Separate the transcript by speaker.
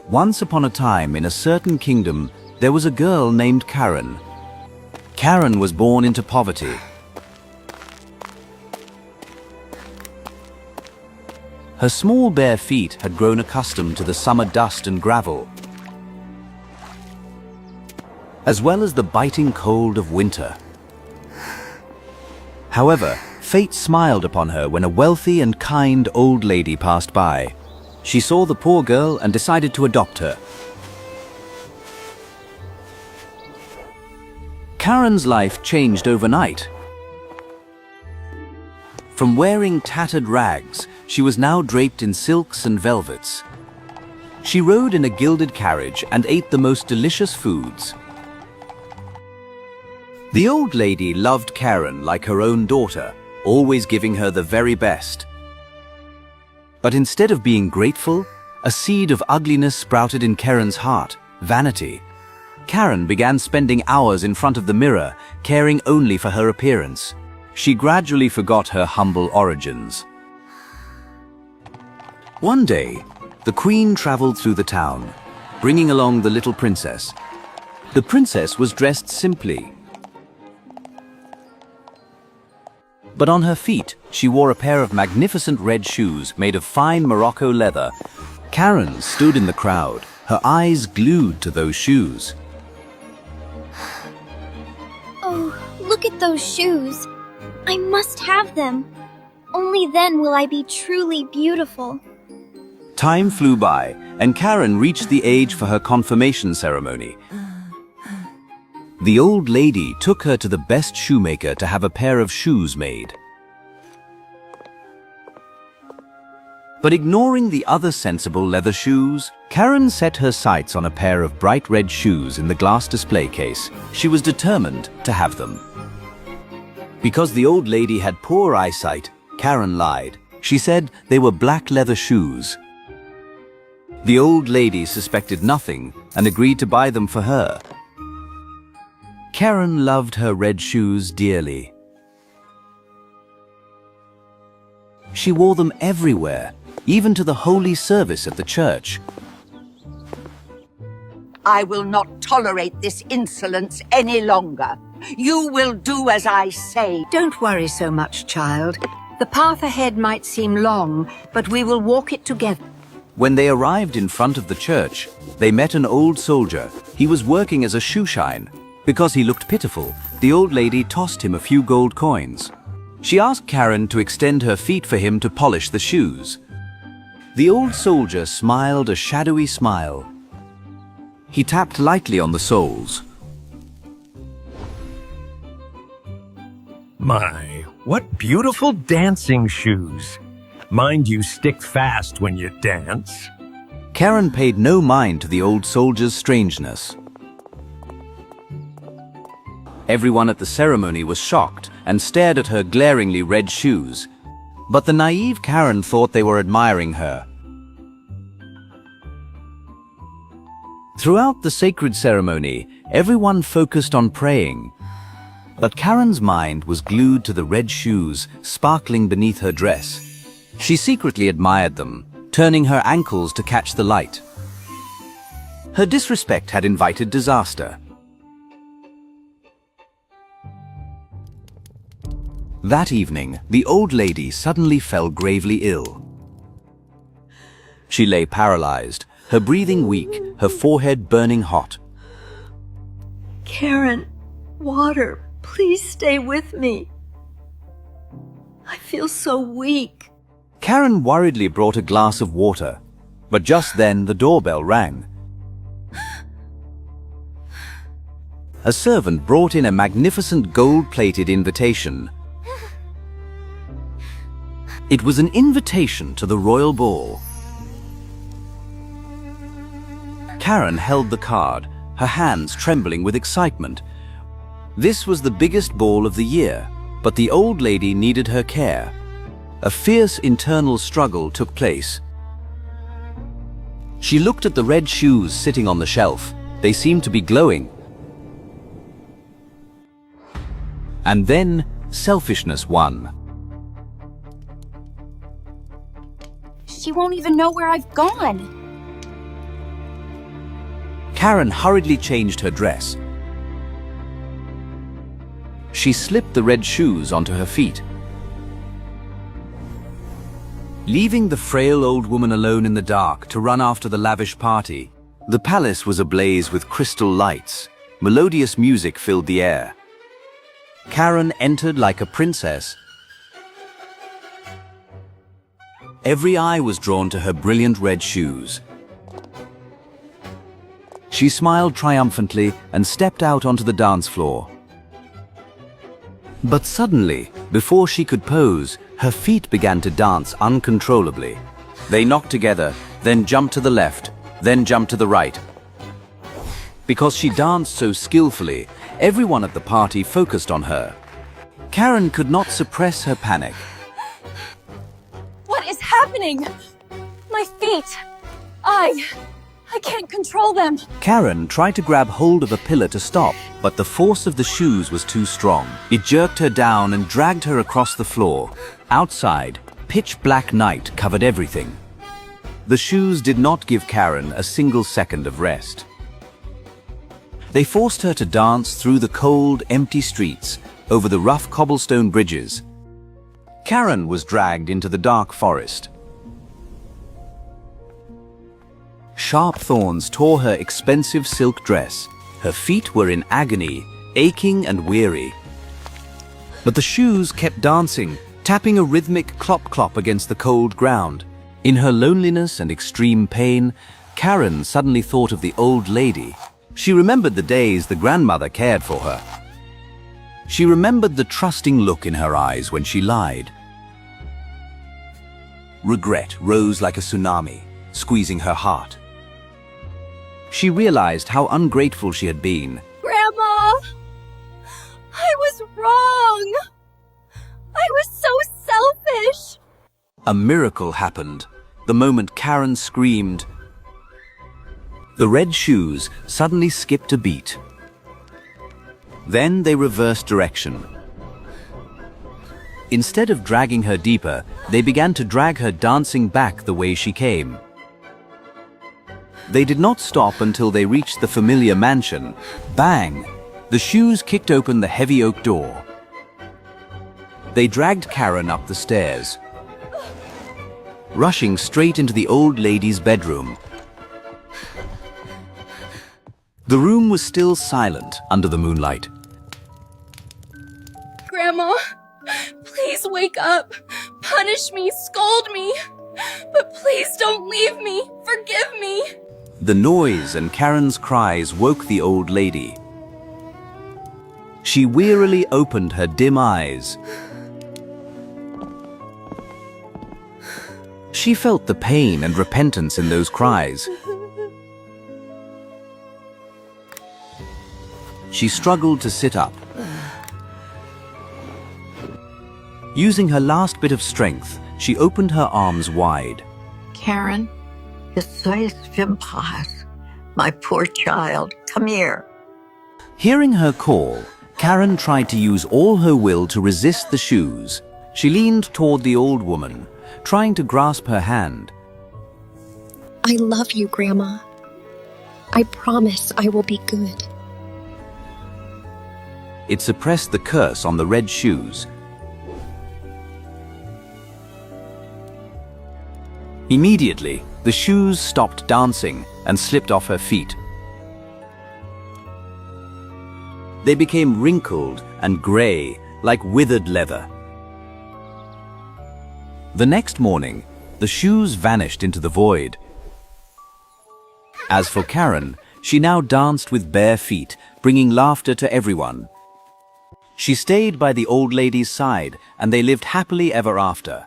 Speaker 1: Once upon a time, in a certain kingdom, there was a girl named Karen. Karen was born into poverty. Her small bare feet had grown accustomed to the summer dust and gravel, as well as the biting cold of winter. However, fate smiled upon her when a wealthy and kind old lady passed by. She saw the poor girl and decided to adopt her. Karen's life changed overnight. From wearing tattered rags, she was now draped in silks and velvets. She rode in a gilded carriage and ate the most delicious foods. The old lady loved Karen like her own daughter, always giving her the very best. But instead of being grateful, a seed of ugliness sprouted in Karen's heart, vanity. Karen began spending hours in front of the mirror, caring only for her appearance. She gradually forgot her humble origins. One day, the queen traveled through the town, bringing along the little princess. The princess was dressed simply, but on her feet, she wore a pair of magnificent red shoes made of fine Morocco leather. Karen stood in the crowd, her eyes glued to those shoes.
Speaker 2: Oh, look at those shoes. I must have them. Only then will I be truly beautiful.
Speaker 1: Time flew by, and Karen reached the age for her confirmation ceremony. The old lady took her to the best shoemaker to have a pair of shoes made. But ignoring the other sensible leather shoes, Karen set her sights on a pair of bright red shoes in the glass display case. She was determined to have them. Because the old lady had poor eyesight, Karen lied. She said they were black leather shoes. The old lady suspected nothing and agreed to buy them for her. Karen loved her red shoes dearly. She wore them everywhere, even to the holy service at the church.
Speaker 3: I will not tolerate this insolence any longer. You will do as I say.
Speaker 4: Don't worry so much, child. The path ahead might seem long, but we will walk it together.
Speaker 1: When they arrived in front of the church, they met an old soldier. He was working as a shoeshine. Because he looked pitiful, the old lady tossed him a few gold coins. She asked Karen to extend her feet for him to polish the shoes. The old soldier smiled a shadowy smile. He tapped lightly on the soles.
Speaker 5: My, what beautiful dancing shoes. Mind you stick fast when you dance.
Speaker 1: Karen paid no mind to the old soldier's strangeness. Everyone at the ceremony was shocked and stared at her glaringly red shoes. But the naive Karen thought they were admiring her. Throughout the sacred ceremony, everyone focused on praying. But Karen's mind was glued to the red shoes sparkling beneath her dress. She secretly admired them, turning her ankles to catch the light. Her disrespect had invited disaster. That evening, the old lady suddenly fell gravely ill. She lay paralyzed, her breathing weak, her forehead burning hot.
Speaker 6: Karen, water, please stay with me. I feel so weak.
Speaker 1: Karen worriedly brought a glass of water, but just then the doorbell rang. A servant brought in a magnificent gold-plated invitation. It was an invitation to the royal ball. Karen held the card, her hands trembling with excitement. This was the biggest ball of the year, but the old lady needed her care. A fierce internal struggle took place. She looked at the red shoes sitting on the shelf. They seemed to be glowing. And then selfishness won.
Speaker 2: She won't even know where I've gone.
Speaker 1: Karen hurriedly changed her dress. She slipped the red shoes onto her feet. Leaving the frail old woman alone in the dark to run after the lavish party, the palace was ablaze with crystal lights. Melodious music filled the air. Karen entered like a princess. Every eye was drawn to her brilliant red shoes. She smiled triumphantly and stepped out onto the dance floor. But suddenly, before she could pose, her feet began to dance uncontrollably. They knocked together, then jumped to the left, then jumped to the right. Because she danced so skillfully, everyone at the party focused on her. Karen could not suppress her panic.
Speaker 7: What is happening? My feet! I can't control them.
Speaker 1: Karen tried to grab hold of a pillar to stop, but the force of the shoes was too strong. It jerked her down and dragged her across the floor. Outside, pitch black night covered everything. The shoes did not give Karen a single second of rest. They forced her to dance through the cold, empty streets, over the rough cobblestone bridges. Karen was dragged into the dark forest. Sharp thorns tore her expensive silk dress. Her feet were in agony, aching and weary. But the shoes kept dancing, tapping a rhythmic clop-clop against the cold ground. In her loneliness and extreme pain, Karen suddenly thought of the old lady. She remembered the days the grandmother cared for her. She remembered the trusting look in her eyes when she lied. Regret rose like a tsunami, squeezing her heart. She realized how ungrateful she had been.
Speaker 7: Grandma! I was wrong! I was so selfish!
Speaker 1: A miracle happened. The moment Karen screamed, the red shoes suddenly skipped a beat. Then they reversed direction. Instead of dragging her deeper, they began to drag her dancing back the way she came. They did not stop until they reached the familiar mansion. Bang! The shoes kicked open the heavy oak door. They dragged Karen up the stairs, rushing straight into the old lady's bedroom. The room was still silent under the moonlight.
Speaker 7: Grandma, please wake up. Punish me, scold me. But please don't leave me. Forgive me.
Speaker 1: The noise and Karen's cries woke the old lady. She wearily opened her dim eyes. She felt the pain and repentance in those cries. She struggled to sit up. Using her last bit of strength, she opened her arms wide.
Speaker 6: Karen, my poor child, come here.
Speaker 1: Hearing her call, Karen tried to use all her will to resist the shoes. She leaned toward the old woman, trying to grasp her hand.
Speaker 2: I love you, Grandma. I promise I will be good.
Speaker 1: It suppressed the curse on the red shoes. Immediately, the shoes stopped dancing and slipped off her feet. They became wrinkled and gray, like withered leather. The next morning, the shoes vanished into the void. As for Karen, she now danced with bare feet, bringing laughter to everyone. She stayed by the old lady's side, and they lived happily ever after.